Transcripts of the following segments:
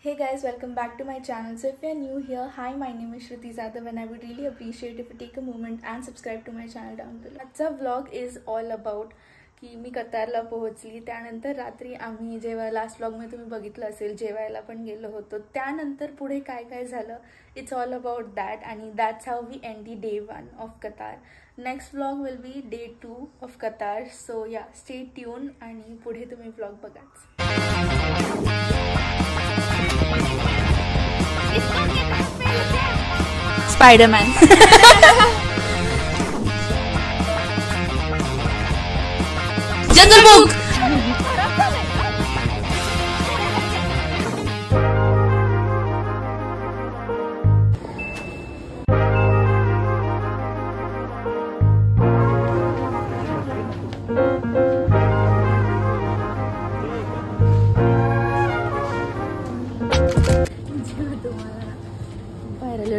Hey guys, welcome back to my channel. So if you are new here, hi, my name is Shruti Zadav and I would really appreciate if you take a moment and subscribe to my channel down below. आजचा vlog is all about की मी कतारला पोहोचली. त्यानंतर रात्री आम्ही जेव्हा last व्लॉगमध्ये तुम्ही बघितलं असेल जेवायला पण गेलो होतो. त्यानंतर पुढे काय काय झालं, इट्स ऑल अबाउट दॅट आणि that's how we end the day 1 of Qatar. Next vlog will be day 2 of Qatar. So yeah, stay tune आणि पुढे तुम्ही व्लॉग बघाच. Spider-Man. Jungle Book.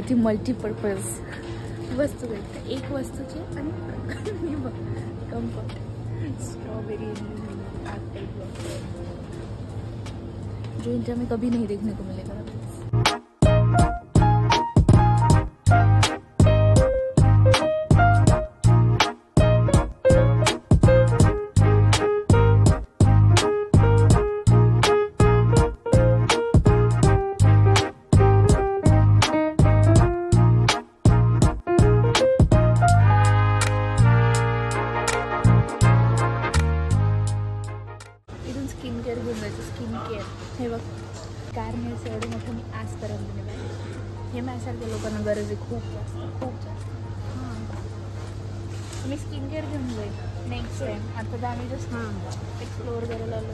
ती मल्टीपर्पज वस्तू भेटते. एक वस्तूची आणि कम्फर्ट स्ट्रॉबेरी एप्पल जो इनका में कभी नहीं देखने को मिलेगा. स्किन केअर घेऊन जायचं. स्किन केअर हे बघ, कारण हे एवढं मोठं मी आजपर्यंत नाही पाहिजे. हे माझ्यासारख्या लोकांना गरज आहे खूप जास्त. मी स्किन केअर घेऊन जाईल नेक्स्ट टाइम. आता तर आम्ही जस्ट एक्सप्लोअर करायला आलो.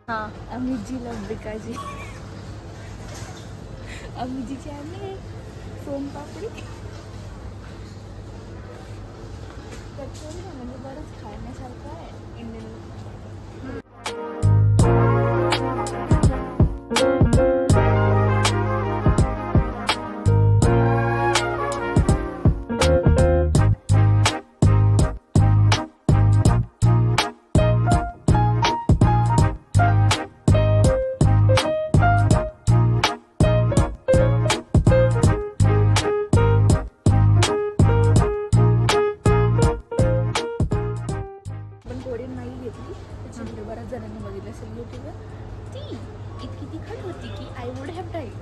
हां, अमितजीला बिकाजी अमितजीची आम्ही सोनपापडी कचोरी म्हणजे बरंच खाण्यासारखं आहे इंडियन. बऱ्याच जणांनी बघितलं असेल यूट्यूबवर. ती इतकी तिखट होती की आय वुड हॅव डाईड.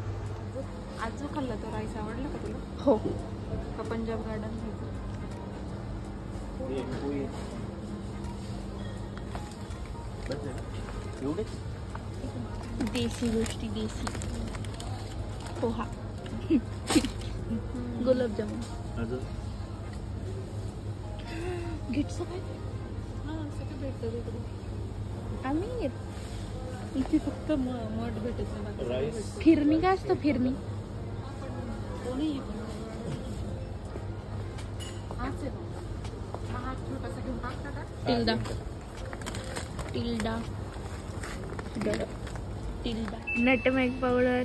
आज जो खाल्ला तो राईस आवडला का तुला? हो. का पंजाब गार्डन देसी गोष्टी, देसी पोहा, गुलाबजामुन, गिटचं काय भेटतं तिकडे. आम्ही इथे फक्त मठ भेटत. फिरणी काय असतं? फिरणी टिल्डा टिल्डा टिल्डा नटमेग पावडर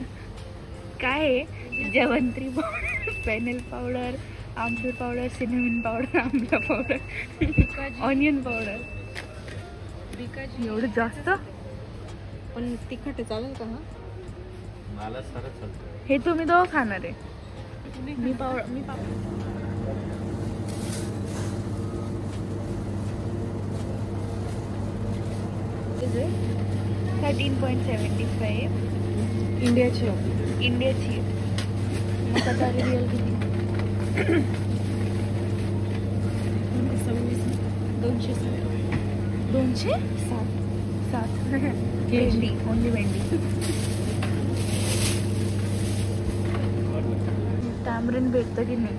काय आहे, जवंत्री पावडर, फेनल पावडर, आमचूर पावडर, सिनेमन पावडर, आंबला पावडर, ऑनियन पावडर. एवढं जास्त पण तिखट चालेल का? मला सरच चालतं. हे तुम्ही दोघं खाणार आहे. मी पावडर 13.75 इंडियाची. मग आता रिअल किती? 207 भेंडी, ओनली भेंडी. टॅमरिन भेटतं की नाही?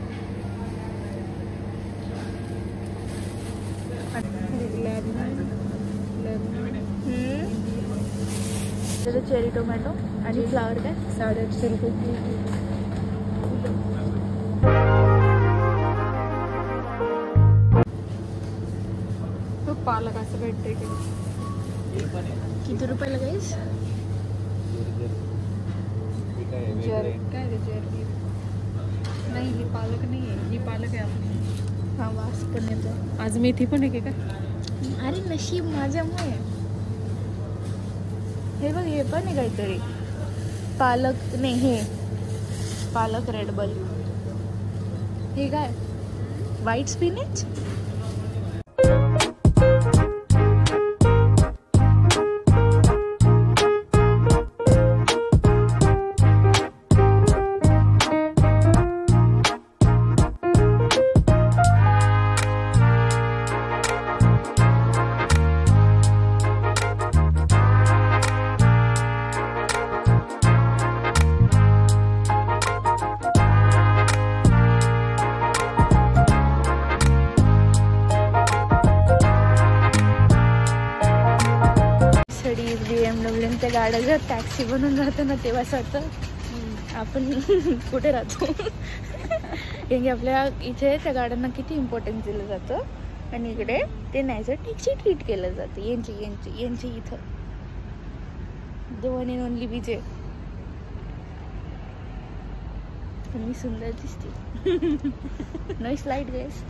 त्याचं चेरी टोमॅटो आणि फ्लावर काय 850 रुपये. पालक असं भेटते की किती रुपयाला गाईस? काय नाही, ही पालक नाही आहे, ही पालक आहे आपली. हा वास पण येतो. आज मेथी पण आहे का? अरे नशीब माझ्यामुळे. हे बघ हे पण आहे काहीतरी पालक नाही हे पालक रेड बल. हे काय व्हाईट स्पिनच. BMW त्या गाड्या जर टॅक्सी बनून राहतं ना तेव्हा असं वाटतं आपण कुठे राहतो. कारण की आपल्या इथे त्या गाड्यांना किती इम्पॉर्टन्स दिलं जातं आणि इकडे ते नाहीचं टॅक्सी ट्रीट केलं जातं. यांची इथं द वन अँड ओनली विजय. मी सुंदर दिसते. नाईस लाईट गाईस.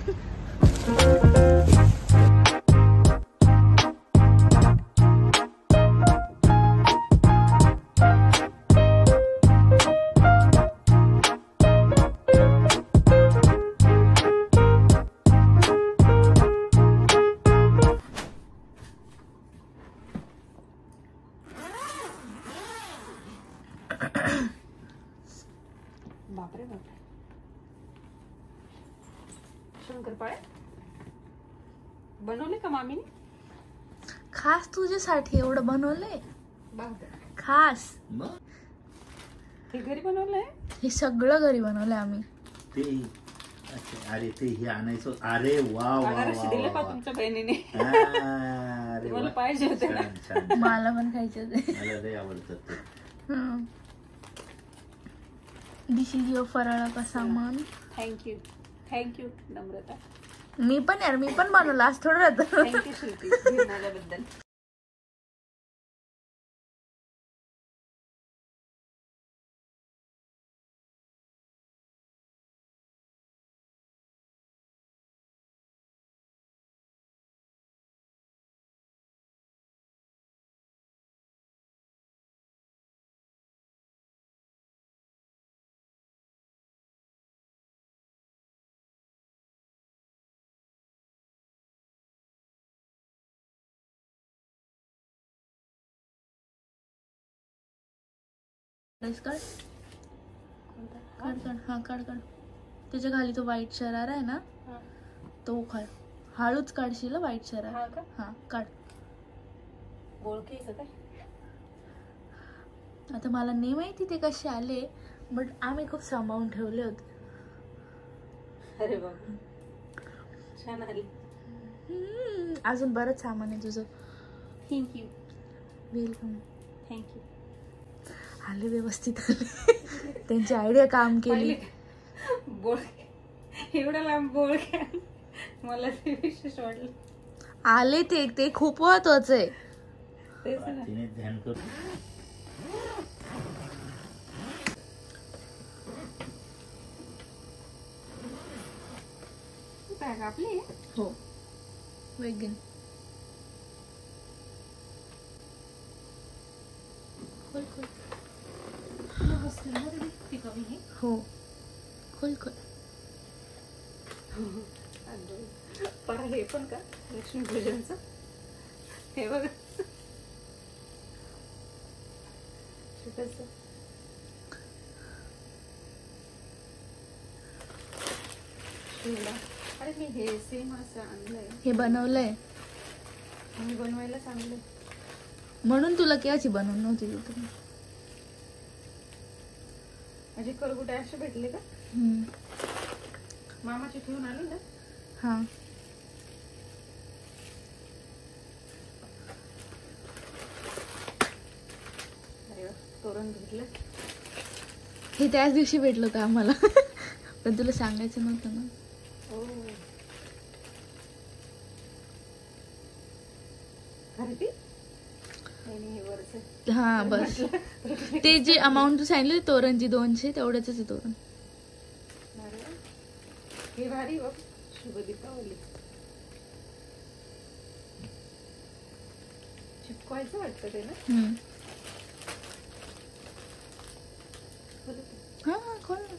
बापरे बापरे. शंकरपाळे बनवले का मामीने? खास तुझ्यासाठी एवढं बनवलंय. बापरे. खास हे घरी बनवलंय. हे सगळं घरी बनवलंय आम्ही. ते अरे ते हे आणायचं. अरे वा वा दिले का तुमच्या बहिणीने? अरे मला पाहिजे होते ना. छान. मला पण खायचे होते. मला लय आवडतात ते. दिस इज युअर फराळा का सामान. थँक्यू नम्रता. मी पण यार मी पण बनवलं आज थोडं राहतं. थँक्यू शिल्पी घेऊन आल्याबद्दल. काढ हा काढ. त्याच्या खाली तो व्हाईट शरारा आहे ना तो काढ. हळूच काढशील व्हाईट शरारा. हा काढ. ओळखी काय? आता मला नाही माहिती ते कसे आले बट आम्ही खूप सांभाळून ठेवले होते. अरे बाबा छान आली. अजून बरंच सामान आहे तुझं. थँक्यू. वेलकम. थँक्यू. आले व्यवस्थित आले. त्यांची आयडिया काम केली. बोळ एवढा लांब बोळ मला ते विशेष वाटलं. आले ते खूप महत्वाचं आहे. तिने ध्यान करू. बॅग आपली. हो वेगन. हो खोल. पर हे पण का लक्ष्मीपूजनचं हे बघ. अरे मी हे सेम असं आणलंय. हे बनवलंय मी बनवायला सांगलंय म्हणून तुला केव्हाची बनवून नव्हती तू. म्हणजे करगुटे असे भेटले का? मामाची ठेवून आली ना. हा अरे तोरण भेटलं. हे त्याच दिवशी भेटलं का आम्हाला. पण तुला सांगायचं नव्हतं ना. हा बस ते जे अमाऊंट तू सांगितलं तोरणची 200 तेवढ्याच आहे तोरण. हे भारी बघ शुभ दीपावली. चिपकवायचं वाटतं ते ना. हा खोल ना.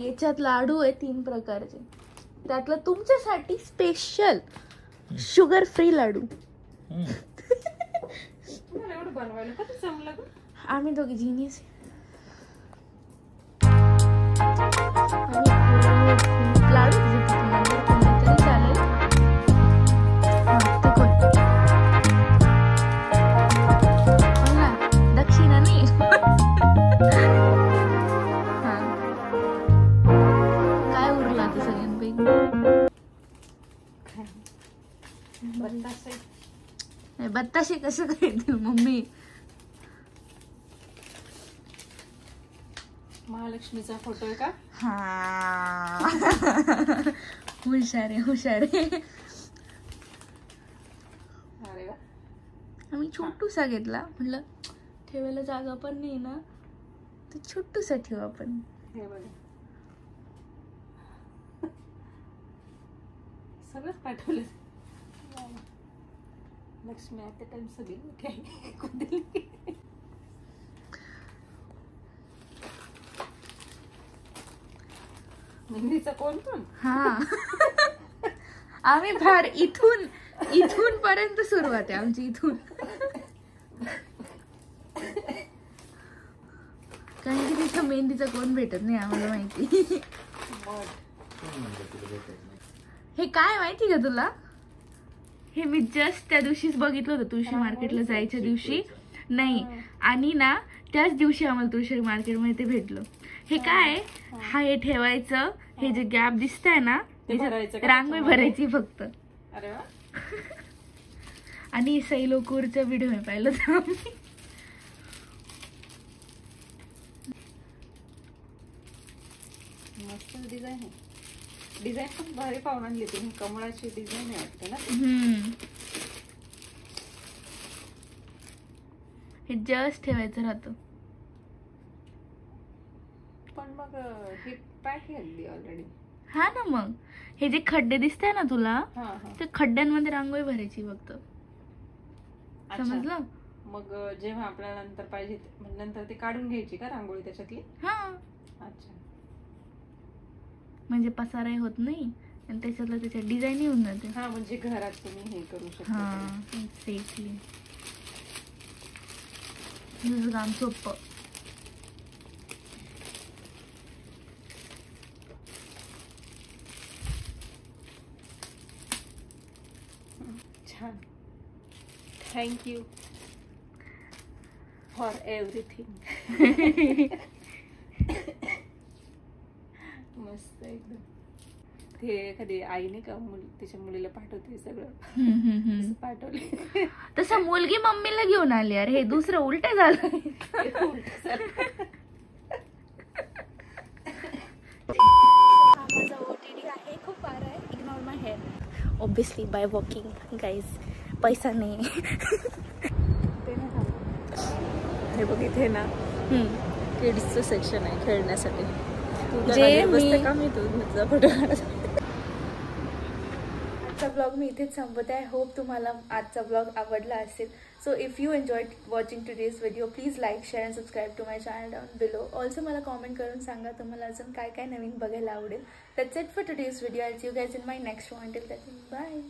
याच्यात लाडू आहे 3 प्रकारचे. त्यातलं तुमच्यासाठी स्पेशल शुगर फ्री लाडू. तुम्हाला एवढं बनवायला कधी जमलं ग? आम्ही दोघी जिनियस. लाडू तरी चालेल. दक्षिणा नाही. काय उरला आता सगळ्यांपैकी? बत्ताशे कसं काय येतील मम्मी? महालक्ष्मीचा फोटो आहे का? हा हुशार आहे हुशार आहे. अरे वा. आम्ही छोटूसा घेतला, म्हटलं ठेवायला जागा पण नाही ना, तर छोटूसा ठेवू आपण. हे बघा सगळंच पाठवलं. लक्ष्मी ॲट द टाइम सगळी काय मेहंदीचा कोण पण. हा आम्ही फार इथून पर्यंत सुरुवात आहे आमची. इथून कारण की तिथं मेहंदीचा कोण भेटत नाही आम्हाला माहिती. हे काय माहिती का तुला? हे मी जस्ट त्या दिवशीच बघितलं होतं तुळशी मार्केटला जायच्या दिवशी. नाही आणि ना त्याच दिवशी आम्हाला तुळशी मार्केटमध्ये ते भेटलं. हे काय हा हे ठेवायचं, हे जे गॅप दिसतंय ना रांगोळी भरायची फक्त. अरे वा. आणि सैलोकूरचा व्हिडिओ मी पाहिलं होतं. मस्त डिझाईन आहे. डिझाईन पण भारी पाहून आणली तुम्ही. कमळाची डिझाईन आहे वाटते ना. हे जस्ट ठेवायचं राहतं. पण मग हे पॅक घातली ऑलरेडी. हा ना, मग हे जे खड्डे दिसताय ना तुला, ते खड्ड्यांमध्ये रांगोळी भरायची फक्त. समजलं? मग जेव्हा आपल्याला नंतर पाहिजे नंतर ते काढून घ्यायची का रांगोळी त्याच्यातली? हा. अच्छा. म्हणजे पसाराही होत नाही आणि त्याच्यातलं त्याच्यात डिझाईन येऊन जाते. हा म्हणजे घरात तुम्ही हे करू शकता. हा एक्झॅक्टली. तुझं काम सोपं. छान. Thank you for everything. मस्त एकदम. ते एखादी आई नाही का तिच्या मुलीला पाठवते सगळं पाठवले. तसं मुलगी मम्मीला घेऊन आली. अरे हे दुसरं उलट झालं. माझा OTD आहे. खूप बारा आहे. Ignore my hair. Obviously by walking guys. पैसा नाही. हे बघ इथे ना किड्सचं सेक्शन आहे खेळण्यासाठी. जे मी आजचा ब्लॉग मी इथेच संपत आहे. होप तुम्हाला आजचा ब्लॉग आवडला असेल. So if you enjoyed watching today's video please like share and subscribe to my channel down below. Also मला कॉमेंट करून सांगा तुम्हाला अजून काय काय नवीन बघायला आवडेल. That's it for today's video. I see you guys in my next one. Till then bye.